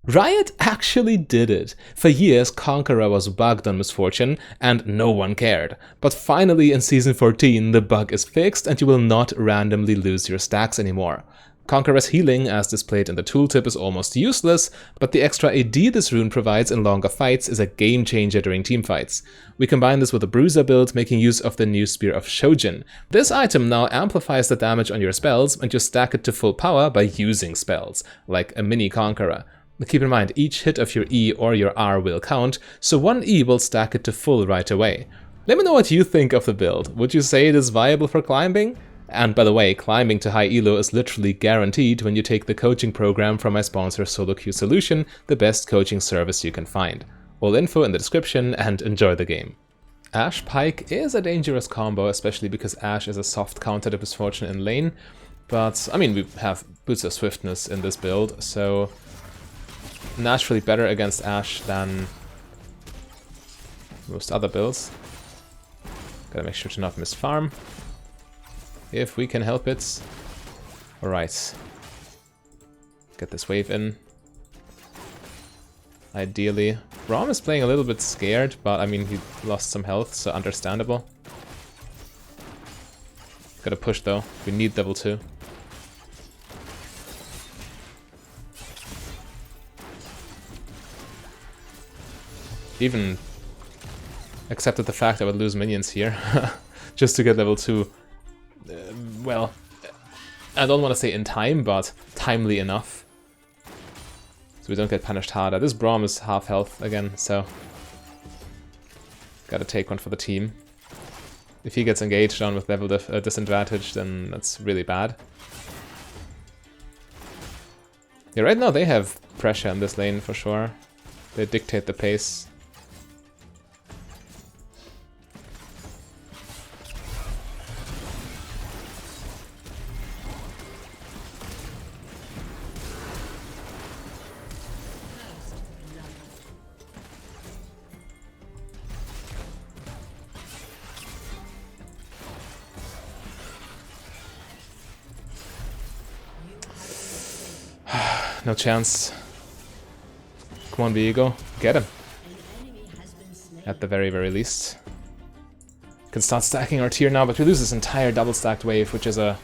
Riot actually did it. For years, Conqueror was bugged on Misfortune, and no one cared. But finally in Season 14, the bug is fixed and you will not randomly lose your stacks anymore. Conqueror's healing, as displayed in the tooltip, is almost useless, but the extra AD this rune provides in longer fights is a game changer during teamfights. We combine this with a Bruiser build, making use of the new Spear of Shojin. This item now amplifies the damage on your spells, and you stack it to full power by using spells, like a mini Conqueror. Keep in mind, each hit of your E or your R will count, so one E will stack it to full right away. Let me know what you think of the build. Would you say it is viable for climbing? And by the way, climbing to high elo is literally guaranteed when you take the coaching program from my sponsor Solo Queue Solution, the best coaching service you can find. All info in the description, and enjoy the game. Ashe Pike is a dangerous combo, especially because Ashe is a soft counter to Misfortune in lane. But, I mean, we have Boots of Swiftness in this build, so naturally better against Ashe than most other builds. Gotta make sure to not miss farm, if we can help it. Alright. Get this wave in. Ideally. Braum is playing a little bit scared, but I mean, he lost some health, so understandable. Gotta push though. We need level 2. Even accepted the fact I would lose minions here just to get level 2. Well, I don't want to say in time, but timely enough. So we don't get punished harder. This Braum is half health again, so gotta take one for the team. If he gets engaged on with level disadvantage, then that's really bad. Yeah, right now they have pressure in this lane for sure. They dictate the pace. No chance. Come on, Viego. Get him. At the very, very least. Can start stacking our tier now, but we lose this entire double stacked wave, which is a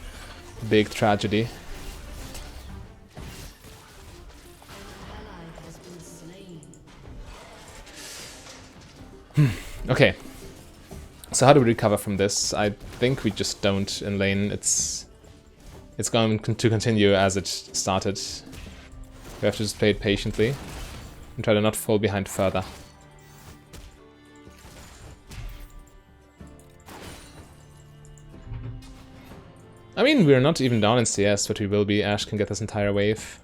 big tragedy. Okay. So how do we recover from this? I think we just don't in lane. It's going to continue as it started. We have to just play it patiently and try to not fall behind further. I mean, we're not even down in CS, but we will be. Ashe can get this entire wave.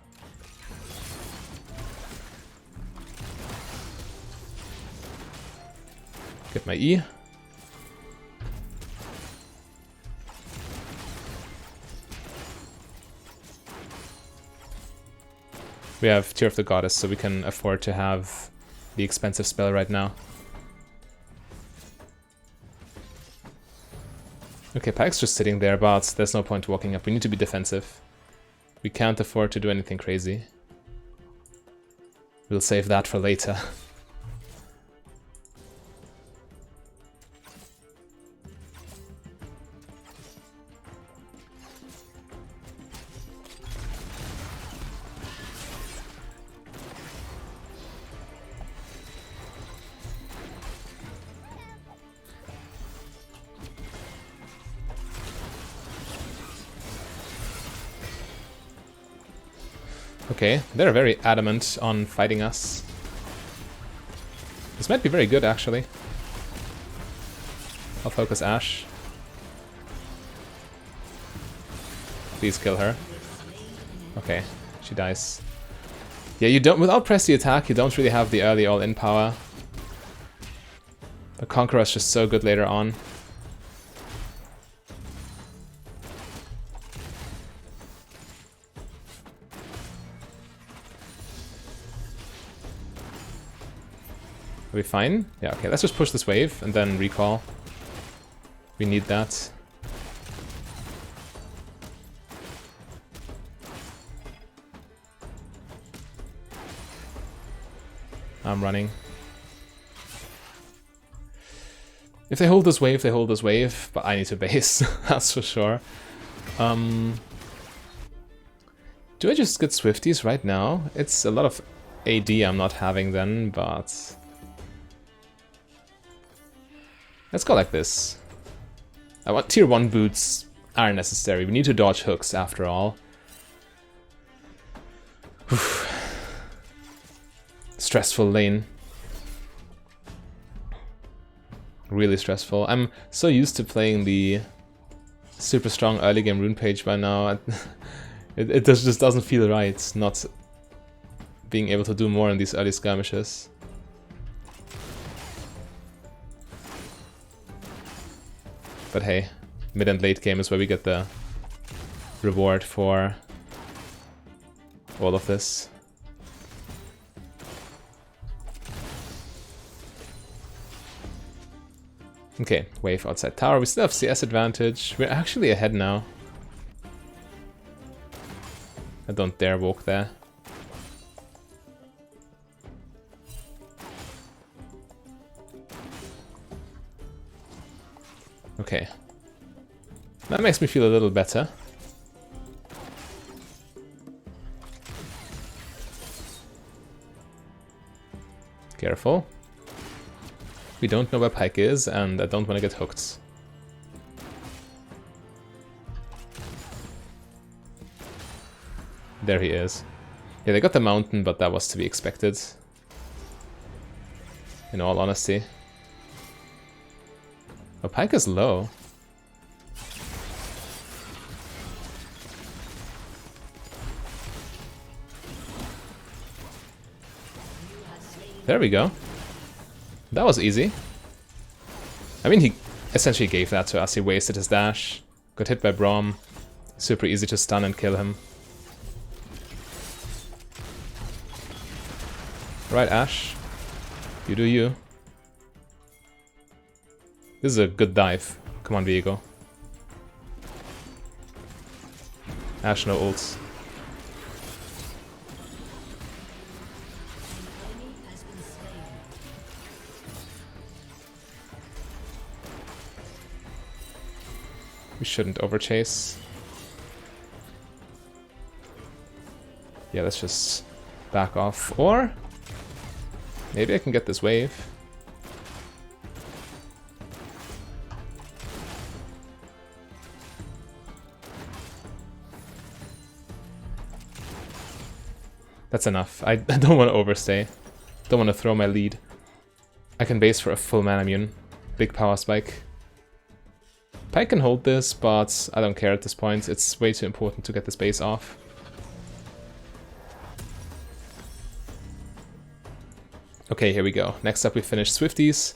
Get my E. We have Tear of the Goddess, so we can afford to have the expensive spell right now. Okay, Pyke's just sitting there, but there's no point walking up. We need to be defensive. We can't afford to do anything crazy. We'll save that for later. Okay, they're very adamant on fighting us. This might be very good, actually. I'll focus Ashe. Please kill her. Okay, she dies. Yeah, you don't, without pressy attack, you don't really have the early all-in power. The Conqueror is just so good later on. Are we fine? Yeah, okay, let's just push this wave and then recall. We need that. I'm running. If they hold this wave, they hold this wave, but I need to base, that's for sure. Do I just get Swifties right now? It's a lot of AD I'm not having then, but... let's go like this. I want tier 1 boots are necessary. We need to dodge hooks after all. Stressful lane. Really stressful. I'm so used to playing the super strong early game rune page by now. It just doesn't feel right not being able to do more in these early skirmishes. But hey, mid and late game is where we get the reward for all of this. Okay, wave outside tower. We still have CS advantage. We're actually ahead now. I don't dare walk there. Okay. That makes me feel a little better. Careful. We don't know where Pyke is, and I don't want to get hooked. There he is. Yeah, they got the mountain, but that was to be expected. In all honesty. Oh, Pyke is low. There we go. That was easy. I mean, he essentially gave that to us. He wasted his dash. Got hit by Braum. Super easy to stun and kill him. Right, Ashe. You do you. This is a good dive. Come on, Viego. Ashe, no ults. We shouldn't overchase. Yeah, let's just back off. Or maybe I can get this wave. That's enough. I don't want to overstay. Don't want to throw my lead. I can base for a full mana immune. Big power spike. Pyke can hold this, but I don't care at this point. It's way too important to get this base off. Okay, here we go. Next up we finish Swifties,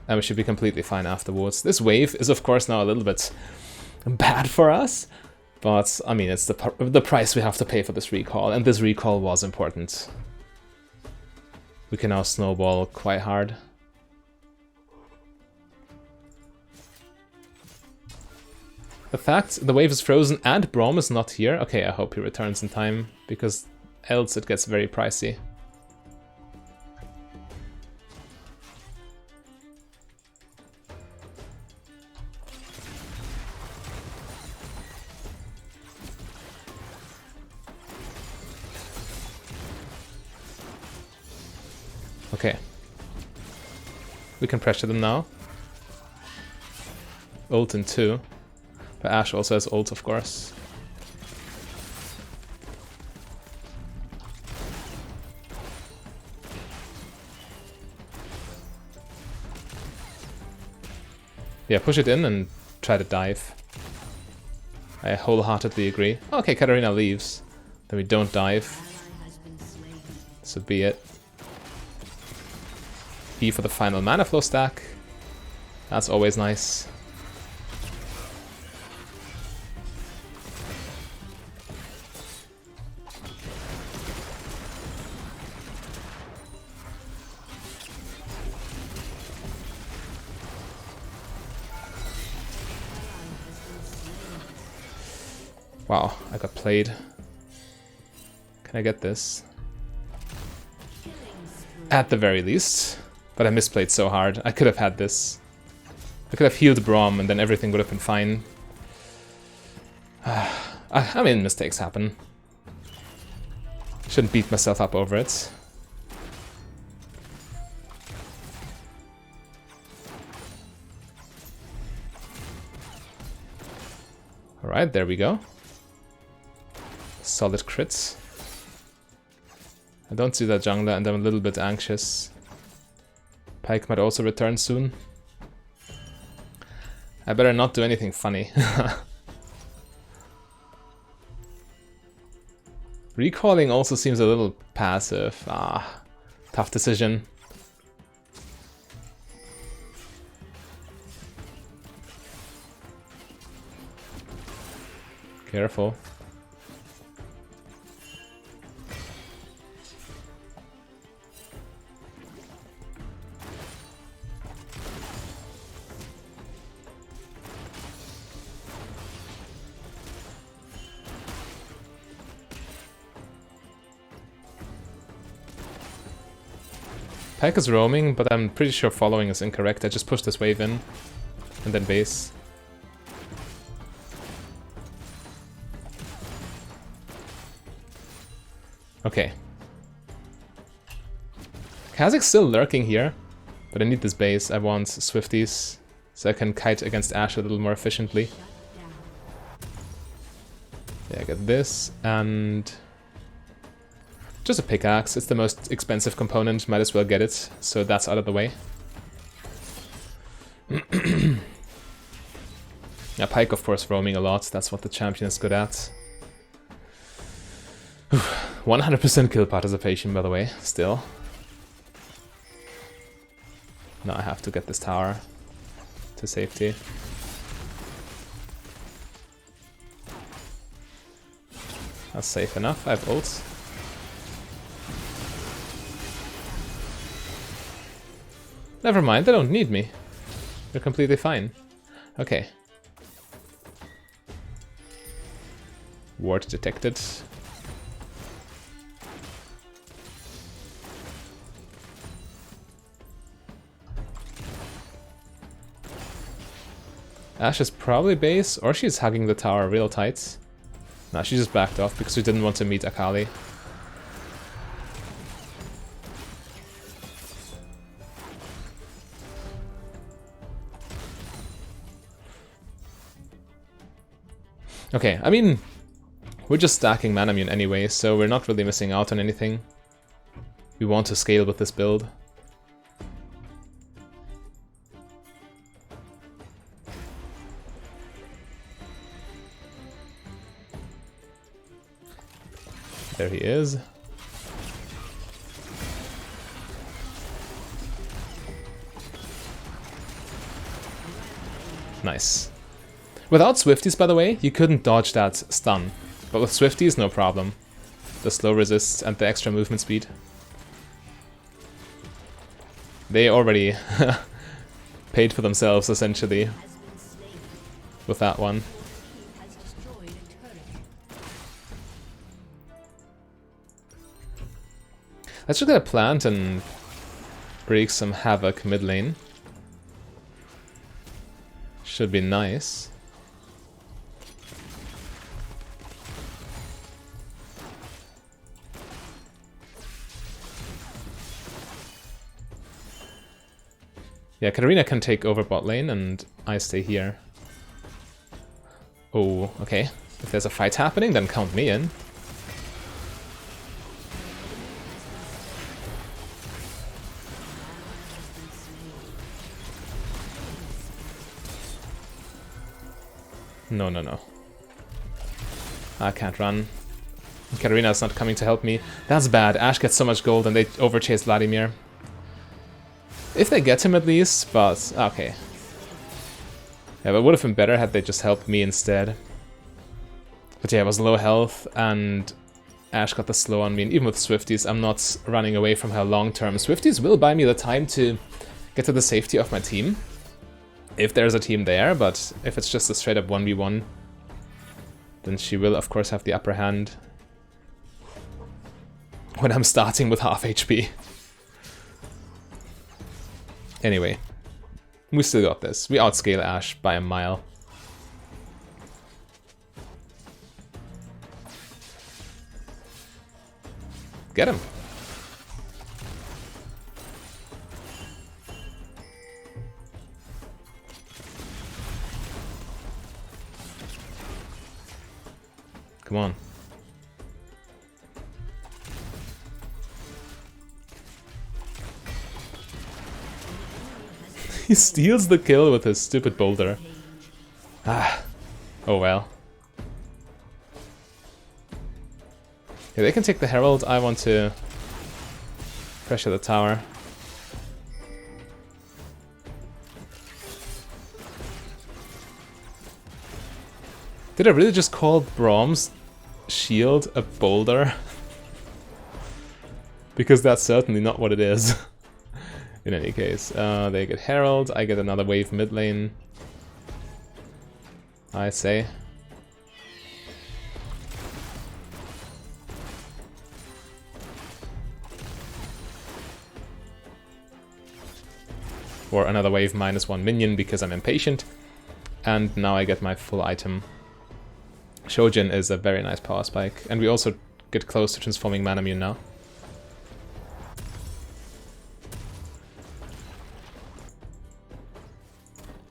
and we should be completely fine afterwards. This wave is of course now a little bit bad for us, but I mean it's the price we have to pay for this recall, and this recall was important. We can now snowball quite hard. The fact the wave is frozen and Braum is not here. Okay, I hope he returns in time, because else it gets very pricey. Okay. We can pressure them now. Ult in 2. But Ashe also has ult, of course. Yeah, push it in and try to dive. I wholeheartedly agree. Okay, Katarina leaves. Then we don't dive. So be it. E for the final mana flow stack. That's always nice. Wow, I got played. Can I get this? At the very least. But I misplayed so hard. I could have had this. I could have healed Braum and then everything would have been fine. I mean, mistakes happen. Shouldn't beat myself up over it. Alright, there we go. Solid crits. I don't see that jungler and I'm a little bit anxious. Pyke might also return soon. I better not do anything funny. Recalling also seems a little passive. Ah, tough decision. Careful. Pyke is roaming, but I'm pretty sure following is incorrect. I just pushed this wave in, and then base. Okay. Kha'Zix's still lurking here, but I need this base. I want Swifties, so I can kite against Ashe a little more efficiently. Yeah, I get this, and... just a pickaxe. It's the most expensive component, might as well get it, so that's out of the way. Yeah, Pyke of course roaming a lot, that's what the champion is good at. 100% kill participation, by the way, still. Now I have to get this tower to safety. That's safe enough, I have ults. Never mind, they don't need me. They're completely fine. Okay. Ward detected. Ashe is probably base, or she's hugging the tower real tight. Nah, she just backed off because she didn't want to meet Akali. Okay, I mean, we're just stacking Manamune anyway, so we're not really missing out on anything. We want to scale with this build. There he is. Nice. Without Swifties, by the way, you couldn't dodge that stun. But with Swifties, no problem. The slow resist and the extra movement speed. They already paid for themselves, essentially, with that one. Let's just get a plant and break some havoc mid lane. Should be nice. Yeah, Katarina can take over bot lane and I stay here. Oh, okay. If there's a fight happening, then count me in. No, no, no. I can't run. Katarina's not coming to help me. That's bad. Ashe gets so much gold and they overchase Vladimir. If they get him at least, but okay. Yeah, but it would have been better had they just helped me instead. But yeah, it was low health and Ashe got the slow on me, and even with Swifties, I'm not running away from her long term. Swifties will buy me the time to get to the safety of my team. If there's a team there, but if it's just a straight up 1v1, then she will of course have the upper hand when I'm starting with half HP. Anyway, we still got this. We outscale Ashe by a mile. Get him. Come on. He steals the kill with his stupid boulder. Ah. Oh well. Yeah, they can take the Herald. I want to pressure the tower. Did I really just call Braum's shield a boulder? Because that's certainly not what it is. In any case, they get Herald, I get another wave mid lane. I say. Or another wave -1 minion because I'm impatient. And now I get my full item. Shojin is a very nice power spike. And we also get close to transforming Manamune now.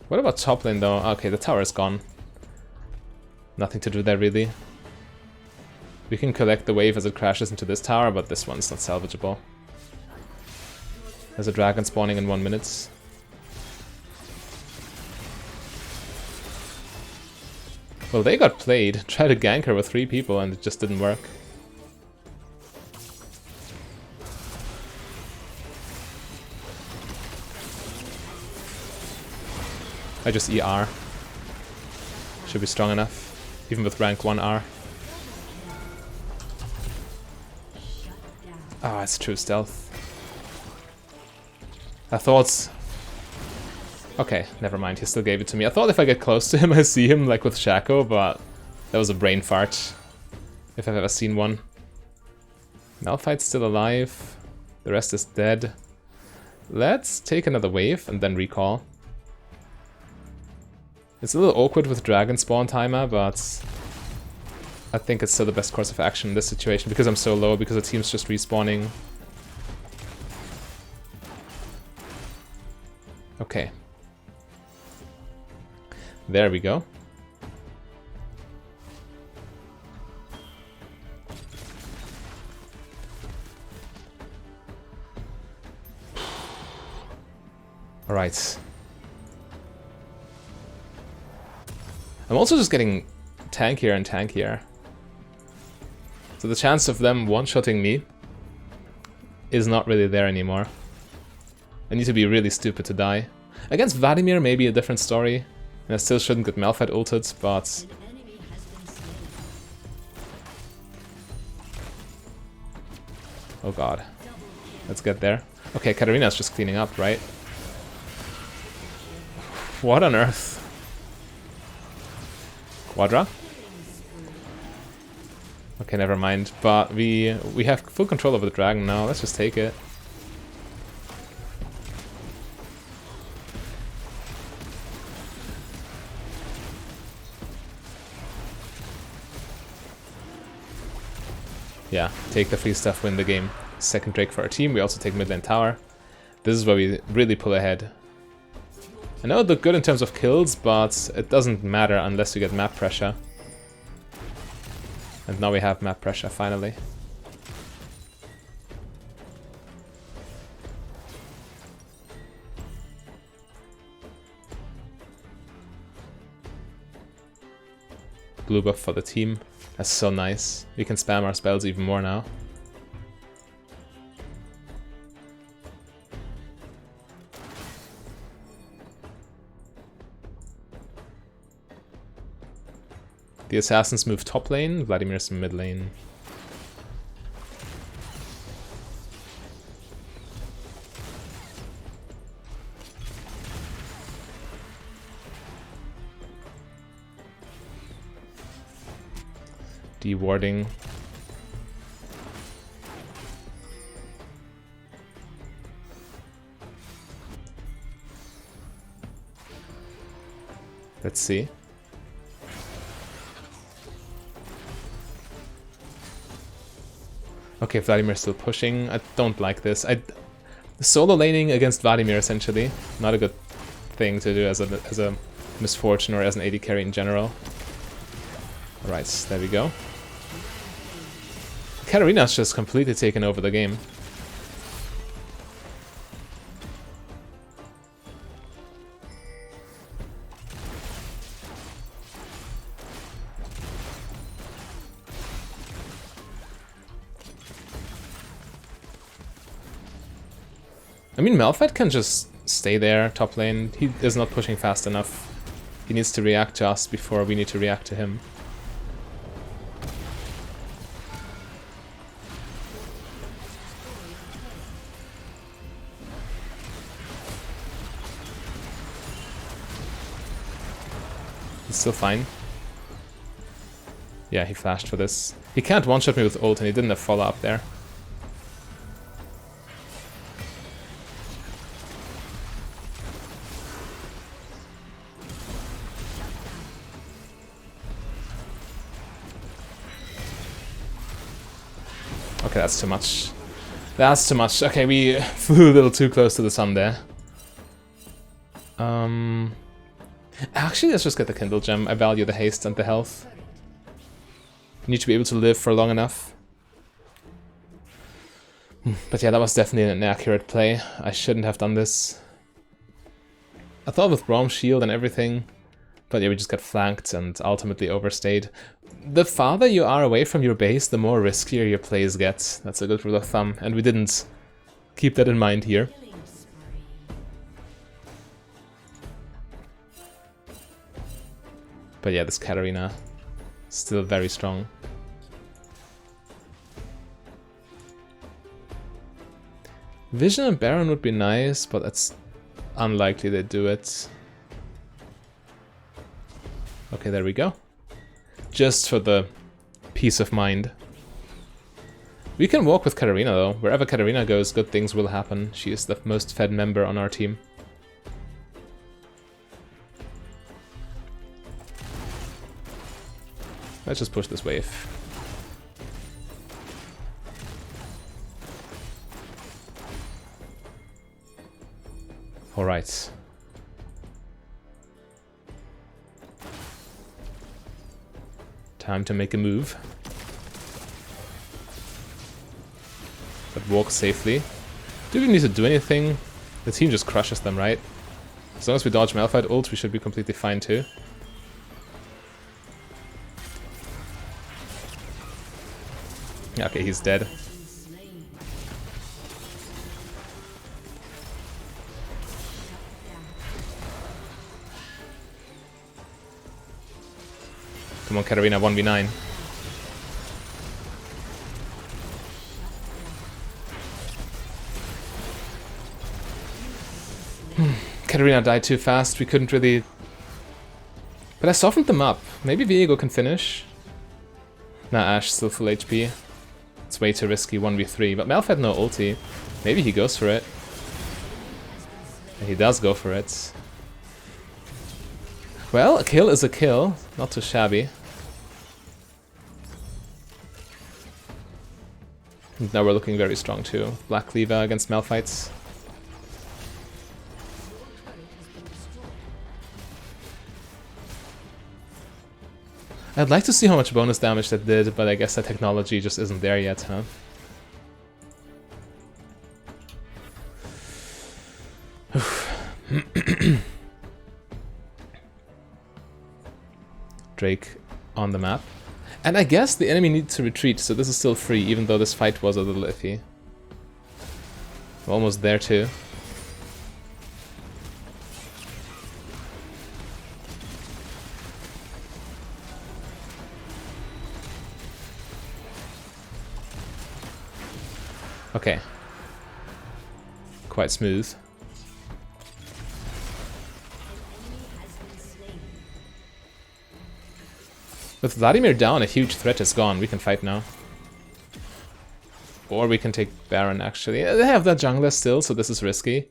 What about top lane though? Okay, the tower is gone. Nothing to do there really. We can collect the wave as it crashes into this tower, but this one's not salvageable. There's a dragon spawning in 1 minute. Well, they got played. Tried to gank her with 3 people and it just didn't work. I just ER. Should be strong enough, even with rank 1 R. Ah, it's true stealth. I thought... Okay, never mind, he still gave it to me. I thought if I get close to him I see him like with Shaco, but that was a brain fart. If I've ever seen one. Malphite's still alive. The rest is dead. Let's take another wave and then recall. It's a little awkward with dragon spawn timer, but I think it's still the best course of action in this situation because I'm so low, because the team's just respawning. Okay. There we go. All right. I'm also just getting tankier and tankier. So the chance of them one-shotting me is not really there anymore. I need to be really stupid to die. Against Vladimir, maybe a different story. And I still shouldn't get Malphite ulted, but... Oh god. Let's get there. Okay, Katarina's just cleaning up, right? What on earth? Quadra? Okay, never mind. But we have full control over the dragon now. Let's just take it. Yeah, take the free stuff, win the game. Second Drake for our team. We also take mid lane tower. This is where we really pull ahead. I know it looked good in terms of kills, but it doesn't matter unless you get map pressure. And now we have map pressure, finally. Blue buff for the team. That's so nice. We can spam our spells even more now. The assassins move top lane, Vladimir's mid lane. De-warding. Let's see. Okay, Vladimir's still pushing. I don't like this. Solo laning against Vladimir, essentially. Not a good thing to do as a misfortune or as an AD carry in general. Alright, there we go. Katarina's just completely taken over the game. I mean, Malphite can just stay there, top lane. He is not pushing fast enough. He needs to react to us before we need to react to him. He's still fine. Yeah, he flashed for this. He can't one-shot me with ult, and he didn't have follow-up there. Okay, that's too much. That's too much. Okay, we flew a little too close to the sun there. Actually, let's just get the Kindle Gem. I value the haste and the health. You need to be able to live for long enough. But yeah, that was definitely an inaccurate play. I shouldn't have done this. I thought with Braum's shield and everything, but yeah, we just got flanked and ultimately overstayed. The farther you are away from your base, the more riskier your plays get. That's a good rule of thumb, and we didn't keep that in mind here. But yeah, this Katarina, still very strong. Vision and Baron would be nice, but it's unlikely they do it. Okay, there we go. Just for the peace of mind. We can walk with Katarina though. Wherever Katarina goes, good things will happen. She is the most fed member on our team. Let's just push this wave. Alright. Time to make a move. But walk safely. Do we need to do anything? The team just crushes them, right? As long as we dodge Malphite ult, we should be completely fine too. Okay, he's dead. Come on, Katarina, 1v9. Katarina died too fast, we couldn't really... But I softened them up. Maybe Viego can finish. Nah, Ashe still full HP. It's way too risky, 1v3. But Malphite had no ulti. Maybe he goes for it. And he does go for it. Well, a kill is a kill. Not too shabby. And now we're looking very strong too. Black Cleaver against Malphites. I'd like to see how much bonus damage that did, but I guess that technology just isn't there yet, huh? Drake on the map. And I guess the enemy needs to retreat, so this is still free, even though this fight was a little iffy. I'm almost there too. Okay. Quite smooth. With Vladimir down, a huge threat is gone. We can fight now. Or we can take Baron, actually. They have that jungler still, so this is risky.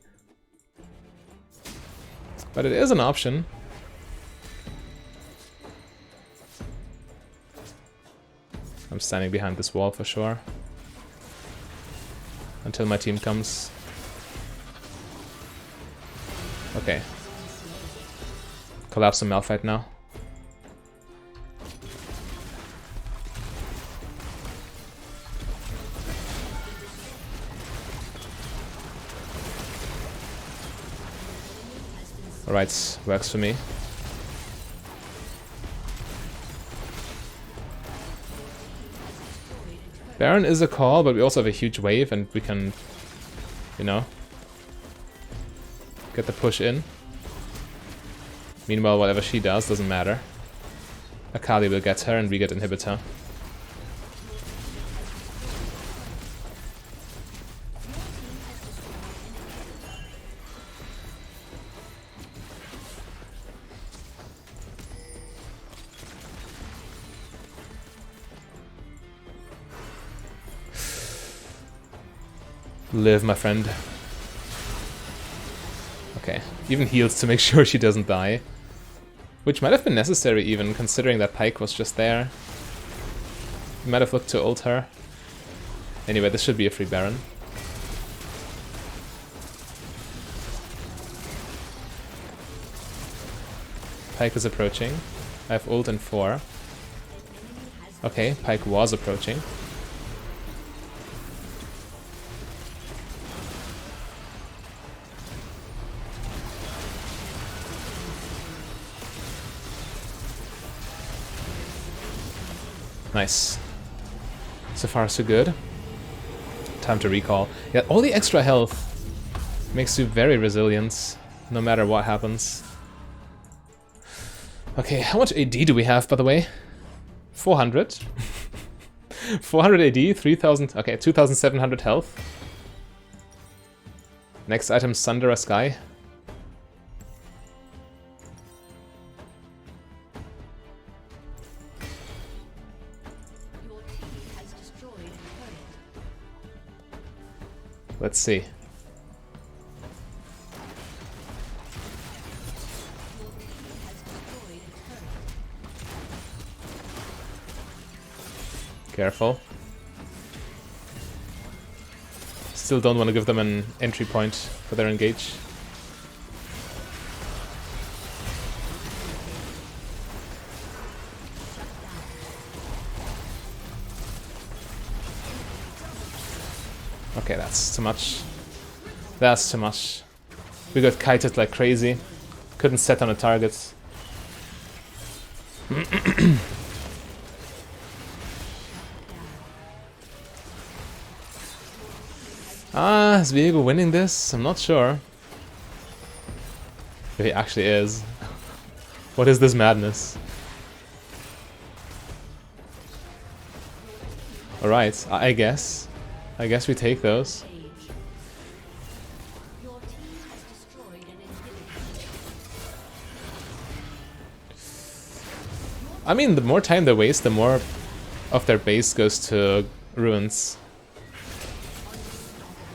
But it is an option. I'm standing behind this wall for sure. Until my team comes. Okay. Collapse some Malphite now. Alright, works for me. Baron is a call, but we also have a huge wave and we can, you know, get the push in. Meanwhile, whatever she does doesn't matter. Akali will get her and we get inhibitor. Live, my friend. Okay, even heals to make sure she doesn't die. Which might have been necessary even, considering that Pyke was just there. He might have looked to ult her. Anyway, this should be a free Baron. Pyke is approaching. I have ult in 4. Okay, Pyke was approaching. Nice. So far so good. Time to recall. Yeah, all the extra health makes you very resilient, no matter what happens. Okay, how much AD do we have, by the way? 400. 400 AD, 3000, okay, 2700 health. Next item, Sundera Sky. Let's see. Careful. Still don't want to give them an entry point for their engage. Okay, that's too much. That's too much. We got kited like crazy. Couldn't set on a target. Is Viego winning this? I'm not sure. If he actually is. What is this madness? Alright, I guess. I guess we take those. I mean, the more time they waste, the more of their base goes to ruins.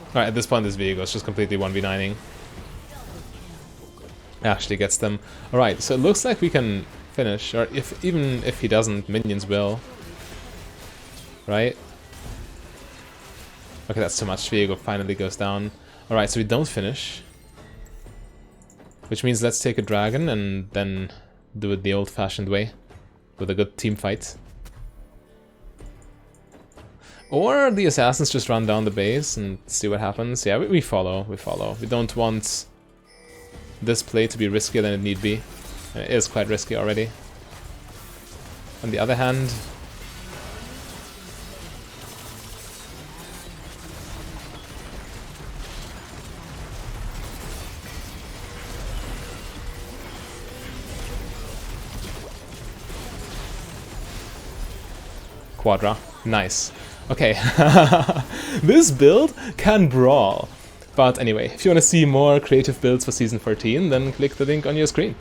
Alright, at this point this Viego is just completely 1v9ing. Actually gets them. Alright, so it looks like we can finish, or even if he doesn't, minions will. Right? Okay, that's too much. Viego finally goes down. Alright, so we don't finish. Which means let's take a dragon and then do it the old-fashioned way. With a good team fight. Or the assassins just run down the base and see what happens. Yeah, we follow, we follow. We don't want this play to be riskier than it need be. It is quite risky already. On the other hand... Quadra. Nice. Okay. This build can brawl. But anyway, if you want to see more creative builds for Season 14, then click the link on your screen.